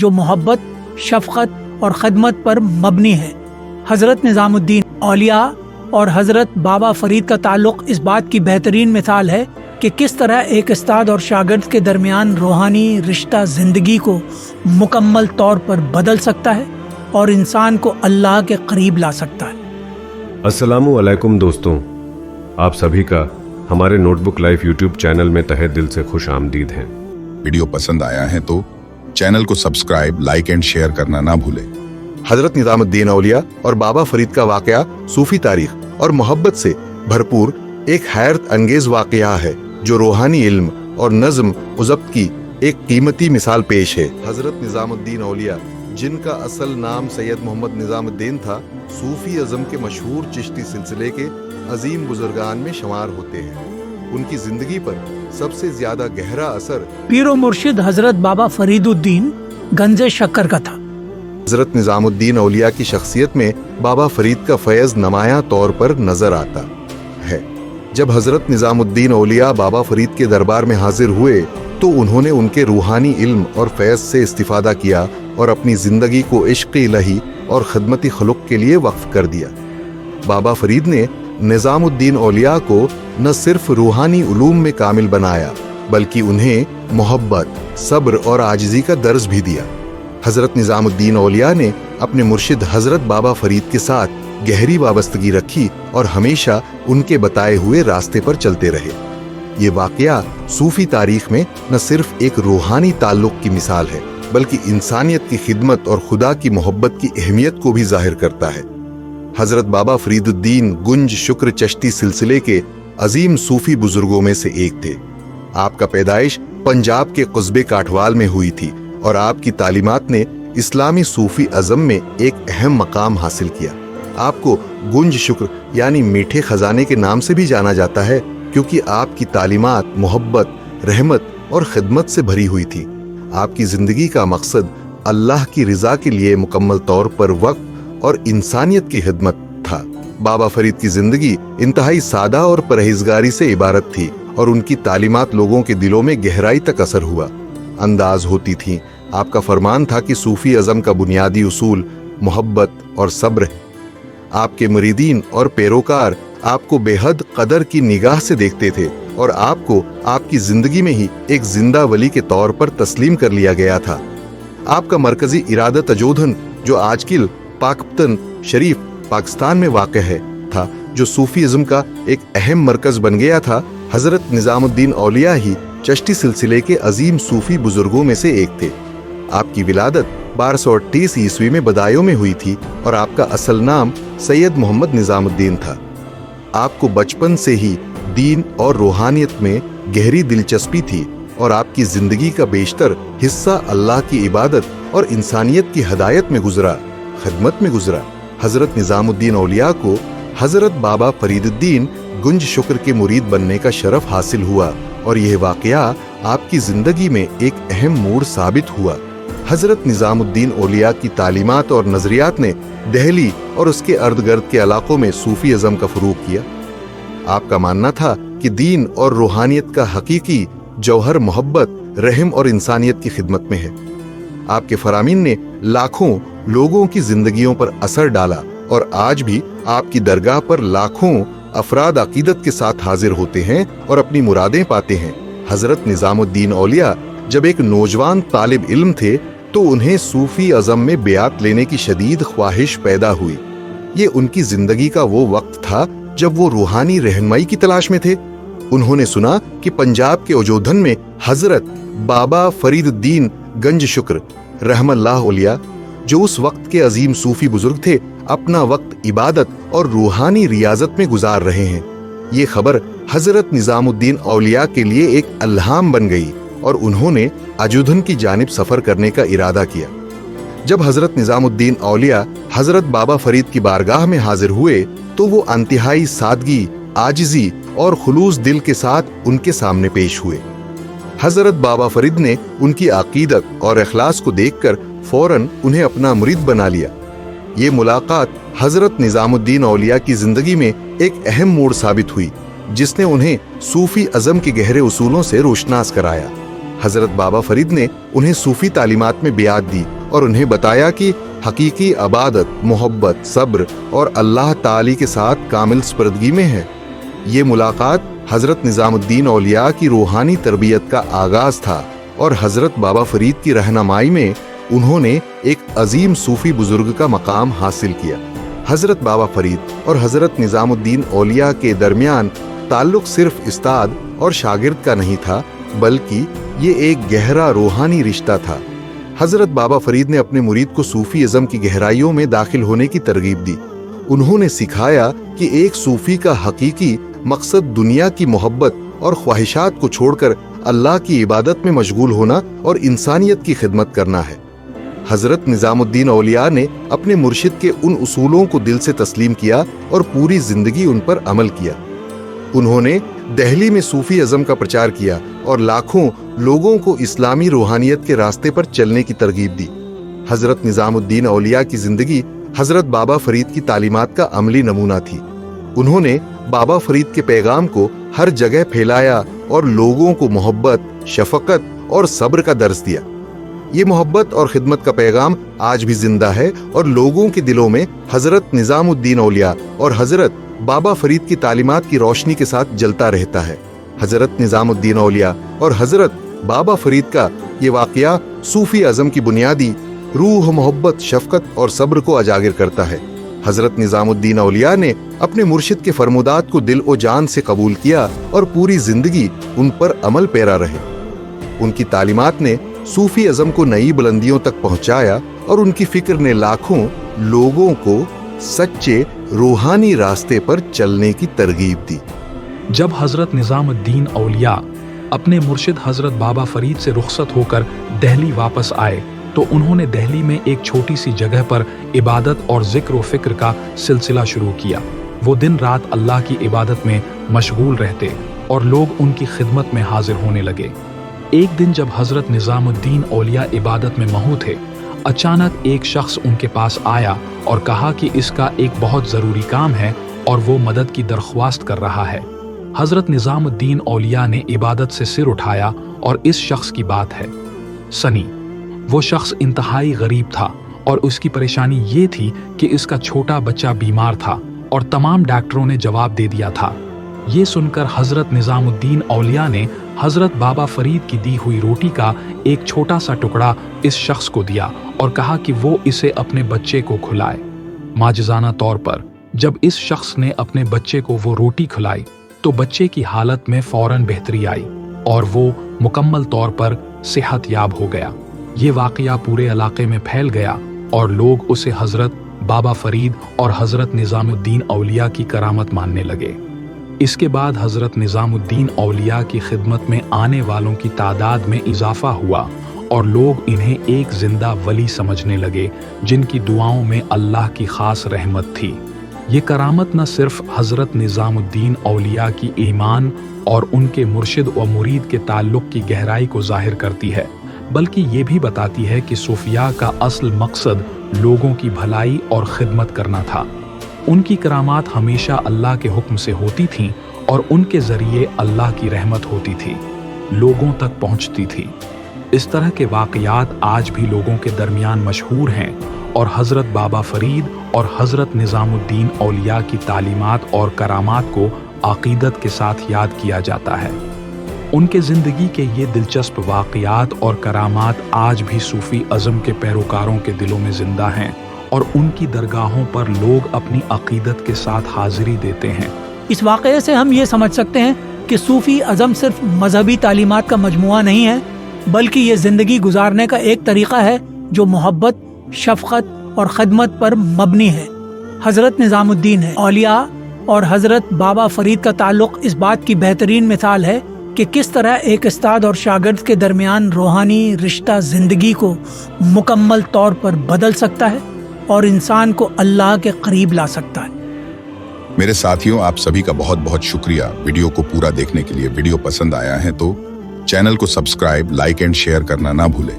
جو محبت، شفقت اور خدمت پر مبنی ہے۔ حضرت نظام الدین اولیاء اور حضرت بابا فرید کا تعلق اس بات کی بہترین مثال ہے کہ کس طرح ایک استاد اور شاگرد کے درمیان روحانی رشتہ زندگی کو مکمل طور پر بدل سکتا ہے اور انسان کو اللہ کے قریب لا سکتا ہے۔ السلام علیکم دوستوں، آپ سبھی کا ہمارے note book life YouTube channel میں تہہ دل سے خوش آمدید ہیں۔ ویڈیو پسند آیا ہے تو چینل کو سبسکرائب، لائک اینڈ شیئر کرنا نہ بھولیں۔ حضرت نظام الدین اولیاء اور بابا فرید کا واقعہ صوفی تاریخ اور محبت سے بھرپور ایک حیرت انگیز واقعہ ہے جو روحانی علم اور نظم و ضبط کی ایک قیمتی مثال پیش ہے۔ حضرت نظام الدین اولیاء، جن کا اصل نام سید محمد نظام الدین تھا، صوفی ازم کے مشہور چشتی سلسلے کے عظیم بزرگان میں شمار ہوتے ہیں۔ ان کی زندگی پر سب سے زیادہ گہرا اثر پیر و مرشد حضرت بابا فرید الدین گنج شکر کا تھا۔ حضرت نظام الدین اولیاء کی شخصیت میں بابا فرید کا فیض نمایاں طور پر نظر آتا ہے۔ جب حضرت نظام الدین اولیاء بابا فرید کے دربار میں حاضر ہوئے تو انہوں نے ان کے روحانی علم اور فیض سے استفادہ کیا اور اپنی زندگی کو عشق الہی اور خدمتی خلق کے لیے وقف کر دیا۔ بابا فرید نے نظام الدین اولیاء کو نہ صرف روحانی علوم میں کامل بنایا بلکہ انہیں محبت، صبر اور عاجزی کا درس بھی دیا۔ حضرت نظام الدین اولیاء نے اپنے مرشد حضرت بابا فرید کے ساتھ گہری وابستگی رکھی اور ہمیشہ ان کے بتائے ہوئے راستے پر چلتے رہے۔ یہ واقعہ صوفی تاریخ میں نہ صرف ایک روحانی تعلق کی مثال ہے بلکہ انسانیت کی خدمت اور خدا کی محبت کی اہمیت کو بھی ظاہر کرتا ہے۔ حضرت بابا فرید الدین گنج شکر چشتی سلسلے کے عظیم صوفی بزرگوں میں سے ایک تھے۔ آپ کا پیدائش پنجاب کے قصبے کاٹھوال میں ہوئی تھی اور آپ کی تعلیمات نے اسلامی صوفی ازم میں ایک اہم مقام حاصل کیا۔ آپ کو گنج شکر یعنی میٹھے خزانے کے نام سے بھی جانا جاتا ہے کیونکہ آپ کی تعلیمات محبت، رحمت اور خدمت سے بھری ہوئی تھی۔ آپ کی زندگی کا مقصد اللہ کی رضا کے لیے مکمل طور پر وقف اور انسانیت کی خدمت تھا۔ بابا فرید کی زندگی انتہائی سادہ اور پرہیزگاری سے عبارت تھی اور ان کی تعلیمات لوگوں کے دلوں میں گہرائی تک اثر ہوا انداز ہوتی تھیں۔ آپ کا فرمان تھا کہ صوفی ازم کا بنیادی اصول محبت اور صبر ہے۔ آپ کے مریدین اور پیروکار آپ کو بے حد قدر کی نگاہ سے دیکھتے تھے اور آپ کو آپ کی زندگی میں ہی ایک زندہ ولی کے طور پر تسلیم کر لیا گیا تھا۔ آپ کا مرکزی ارادہ تجودھن جو آج کل پاکپتن شریف پاکستان میں واقع ہے تھا، جو صوفی ازم کا ایک اہم مرکز بن گیا تھا۔ حضرت نظام الدین اولیاء ہی چشتی سلسلے کے عظیم صوفی بزرگوں میں سے ایک تھے۔ آپ کی ولادت 1238 عیسوی میں بدایوں میں ہوئی تھی اور آپ کا اصل نام سید محمد نظام الدین تھا۔ آپ کو بچپن سے ہی دین اور روحانیت میں گہری دلچسپی تھی اور آپ کی زندگی کا بیشتر حصہ اللہ کی عبادت اور انسانیت کی ہدایت میں گزرا، خدمت میں گزرا۔ حضرت نظام الدین اولیاء کو حضرت بابا فرید الدین گنج شکر کے مرید بننے کا شرف حاصل ہوا اور یہ واقعہ آپ کی زندگی میں ایک اہم موڑ ثابت ہوا۔ حضرت نظام الدین اولیاء کی تعلیمات اور نظریات نے دہلی اور اس کے ارد گرد کے علاقوں میں صوفی ازم کا فروغ کیا۔ آپ کا ماننا تھا کہ دین اور روحانیت کا حقیقی جوہر محبت، رحم اور انسانیت کی خدمت میں ہے۔ آپ کے فرامین نے لاکھوں لوگوں کی زندگیوں پر اثر ڈالا اور آج بھی آپ کی درگاہ پر لاکھوں افراد عقیدت کے ساتھ حاضر ہوتے ہیں اور اپنی مرادیں پاتے ہیں۔ حضرت نظام الدین اولیاء جب ایک نوجوان طالب علم تھے تو انہیں صوفی ازم میں بیعت لینے کی شدید خواہش پیدا ہوئی۔ یہ ان کی زندگی کا وہ وقت تھا جب وہ روحانی رہنمائی کی تلاش میں تھے۔ انہوں نے سنا کہ پنجاب کے اجودھن میں حضرت بابا فرید الدین گنج شکر رحم اللہ اولیاء، جو اس وقت کے عظیم صوفی بزرگ تھے، اپنا وقت عبادت اور روحانی ریاضت میں گزار رہے ہیں۔ یہ خبر حضرت نظام الدین اولیاء کے لیے ایک الہام بن گئی اور انہوں نے اجودھن کی جانب سفر کرنے کا ارادہ کیا۔ جب حضرت نظام الدین اولیاء حضرت بابا فرید کی بارگاہ میں حاضر ہوئے تو وہ انتہائی سادگی، عاجزی اور خلوص دل کے ساتھ ان کے سامنے پیش ہوئے۔ حضرت بابا فرید نے ان کی عقیدت اور اخلاص کو دیکھ کر فوراً انہیں اپنا مرید بنا لیا۔ یہ ملاقات حضرت نظام الدین اولیاء کی زندگی میں ایک اہم موڑ ثابت ہوئی، جس نے انہیں صوفی ازم کے گہرے اصولوں سے روشناس کرایا۔ حضرت بابا فرید نے انہیں صوفی تعلیمات میں بیعت دی اور انہیں بتایا کہ حقیقی عبادت محبت صبر اور اللہ تعالی کے ساتھ کامل سپردگی میں ہے۔ یہ ملاقات حضرت نظام الدین اولیاء کی روحانی تربیت کا آغاز تھا اور حضرت بابا فرید کی رہنمائی میں انہوں نے ایک عظیم صوفی بزرگ کا مقام حاصل کیا۔ حضرت بابا فرید اور حضرت نظام الدین اولیاء کے درمیان تعلق صرف استاد اور شاگرد کا نہیں تھا، بلکہ یہ ایک گہرا روحانی رشتہ تھا۔ حضرت بابا فرید نے اپنے مرید کو صوفی ازم کی گہرائیوں میں داخل ہونے کی ترغیب دی۔ انہوں نے سکھایا کہ ایک صوفی کا حقیقی مقصد دنیا کی محبت اور خواہشات کو چھوڑ کر اللہ کی عبادت میں مشغول ہونا اور انسانیت کی خدمت کرنا ہے۔ حضرت نظام الدین اولیاء نے اپنے مرشد کے ان اصولوں کو دل سے تسلیم کیا اور پوری زندگی ان پر عمل کیا۔ انہوں نے دہلی میں صوفی ازم کا پرچار کیا اور لاکھوں لوگوں کو اسلامی روحانیت کے راستے پر چلنے کی ترغیب دی۔ حضرت نظام الدین اولیاء کی زندگی حضرت بابا فرید کی تعلیمات کا عملی نمونہ تھی۔ انہوں نے بابا فرید کے پیغام کو ہر جگہ پھیلایا اور لوگوں کو محبت، شفقت اور صبر کا درس دیا۔ یہ محبت اور خدمت کا پیغام آج بھی زندہ ہے اور لوگوں کے دلوں میں حضرت نظام الدین اولیاء اور حضرت بابا فرید کی تعلیمات کی روشنی کے ساتھ جلتا رہتا ہے۔ حضرت نظام الدین اولیاء اور حضرت بابا فرید کا یہ واقعہ صوفی ازم کی بنیادی روح، محبت، شفقت اور صبر کو اجاگر کرتا ہے۔ حضرت نظام الدین اولیاء نے اپنے مرشد کے فرمودات کو دل و جان سے قبول کیا اور پوری زندگی ان پر عمل پیرا رہے۔ ان کی تعلیمات نے صوفی ازم کو نئی بلندیوں تک پہنچایا اور ان کی فکر نے لاکھوں لوگوں کو سچے روحانی راستے پر چلنے کی ترغیب دی۔ جب حضرت نظام الدین اولیاء اپنے مرشد حضرت بابا فرید سے رخصت ہو کر دہلی واپس آئے تو انہوں نے دہلی میں ایک چھوٹی سی جگہ پر عبادت اور ذکر و فکر کا سلسلہ شروع کیا۔ وہ دن رات اللہ کی عبادت میں مشغول رہتے اور لوگ ان کی خدمت میں حاضر ہونے لگے۔ ایک دن جب حضرت نظام الدین اولیاء عبادت میں مہو تھے، اچانک ایک شخص ان کے پاس آیا اور کہا کہ اس کا ایک بہت ضروری کام ہے اور وہ مدد کی درخواست کر رہا ہے۔ حضرت نظام الدین اولیاء نے عبادت سے سر اٹھایا اور اس شخص کی بات ہے سنی۔ وہ شخص انتہائی غریب تھا اور اس کی پریشانی یہ تھی کہ اس کا چھوٹا بچہ بیمار تھا اور تمام ڈاکٹروں نے جواب دے دیا تھا۔ یہ سن کر حضرت نظام الدین اولیاء نے حضرت بابا فرید کی دی ہوئی روٹی کا ایک چھوٹا سا ٹکڑا اس شخص کو دیا اور کہا کہ وہ اسے اپنے بچے کو کھلائے۔ معجزانہ طور پر جب اس شخص نے اپنے بچے کو وہ روٹی کھلائی تو بچے کی حالت میں فوراً بہتری آئی اور وہ مکمل طور پر صحت یاب ہو گیا۔ یہ واقعہ پورے علاقے میں پھیل گیا اور لوگ اسے حضرت بابا فرید اور حضرت نظام الدین اولیاء کی کرامت ماننے لگے۔ اس کے بعد حضرت نظام الدین اولیاء کی خدمت میں آنے والوں کی تعداد میں اضافہ ہوا اور لوگ انہیں ایک زندہ ولی سمجھنے لگے جن کی دعاؤں میں اللہ کی خاص رحمت تھی۔ یہ کرامت نہ صرف حضرت نظام الدین اولیاء کی ایمان اور ان کے مرشد و مرید کے تعلق کی گہرائی کو ظاہر کرتی ہے، بلکہ یہ بھی بتاتی ہے کہ صوفیاء کا اصل مقصد لوگوں کی بھلائی اور خدمت کرنا تھا۔ ان کی کرامات ہمیشہ اللہ کے حکم سے ہوتی تھیں اور ان کے ذریعے اللہ کی رحمت ہوتی تھی، لوگوں تک پہنچتی تھی۔ اس طرح کے واقعات آج بھی لوگوں کے درمیان مشہور ہیں اور حضرت بابا فرید اور حضرت نظام الدین اولیاء کی تعلیمات اور کرامات کو عقیدت کے ساتھ یاد کیا جاتا ہے۔ ان کے زندگی کے یہ دلچسپ واقعات اور کرامات آج بھی صوفی ازم کے پیروکاروں کے دلوں میں زندہ ہیں اور ان کی درگاہوں پر لوگ اپنی عقیدت کے ساتھ حاضری دیتے ہیں۔ اس واقعے سے ہم یہ سمجھ سکتے ہیں کہ صوفی ازم صرف مذہبی تعلیمات کا مجموعہ نہیں ہے، بلکہ یہ زندگی گزارنے کا ایک طریقہ ہے جو محبت، شفقت اور خدمت پر مبنی ہے۔ حضرت نظام الدین اولیاء اور حضرت بابا فرید کا تعلق اس بات کی بہترین مثال ہے کہ کس طرح ایک استاد اور شاگرد کے درمیان روحانی رشتہ زندگی کو مکمل طور پر بدل سکتا ہے اور انسان کو اللہ کے قریب لا سکتا ہے۔ میرے ساتھیوں، آپ سبھی کا بہت بہت شکریہ ویڈیو کو پورا دیکھنے کے لیے۔ ویڈیو پسند آیا ہے تو چینل کو سبسکرائب، لائک اینڈ شیئر کرنا نہ بھولیں۔